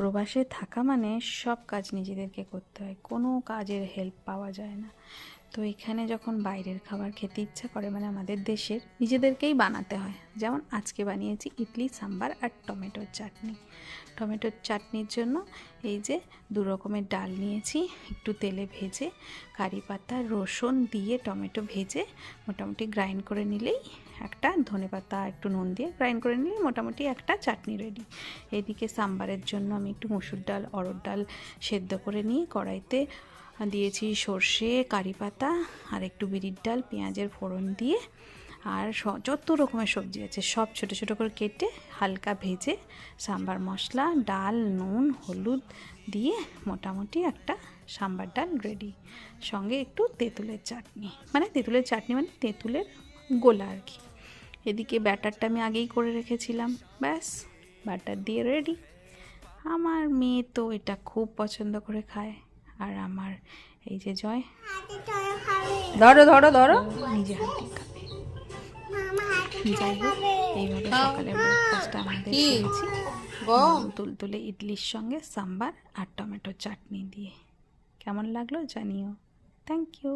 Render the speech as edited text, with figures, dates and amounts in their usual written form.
প্রবাসে থাকা মানে সব কাজ নিজেদেরকে করতে হয়, কোনো কাজের হেল্প পাওয়া যায় না। তো এখানে যখন বাইরের খাবার খেতে ইচ্ছা করে, মানে আমাদের দেশের, নিজেদেরকেই বানাতে হয়। যেমন আজকে বানিয়েছি ইডলি সাম্বার আর টমেটোর চাটনি। টমেটোর চাটনির জন্য এই যে 2 রকমের ডাল নিয়েছি, একটু তেলে ভেজে কারি পাতা রসুন দিয়ে টমেটো ভেজে মোটামুটি গ্রাইন্ড করে নিলেই একটা, ধনেপাতা একটু নুন দিয়ে গ্রাইন্ড করে নিলেই মোটামুটি একটা চাটনি রেডি। এদিকে সাম্বারের জন্য আমি একটু মসুর ডাল অরড় ডাল সেদ্ধ করে নিয়ে কড়াইতে দিয়েছি সর্ষে কারি পাতা আর একটু বিরির ডাল, পেঁয়াজের ফোড়ন দিয়ে আর যত রকমের সবজি আছে সব ছোটো ছোটো করে কেটে হালকা ভেজে সাম্বার মশলা ডাল নুন হলুদ দিয়ে মোটামুটি একটা সাম্বার ডাল রেডি। সঙ্গে একটু তেঁতুলের চাটনি, মানে তেঁতুলের গোলা আর কি। এদিকে ব্যাটারটা আমি আগেই করে রেখেছিলাম, ব্যাস ব্যাটার দিয়ে রেডি। আমার মেয়ে তো এটা খুব পছন্দ করে খায়, আর আমার এই যে জয় ধরো ধরো ধরো নিজে হাতে খাবে। যাই হোক, এইভাবে সকালের ব্রেকফাস্টটা আমাদের খেয়েছি তুলতুলে ইডলির সঙ্গে সাম্বার আর টমেটো চাটনি দিয়ে। কেমন লাগলো জানিও। Thank you.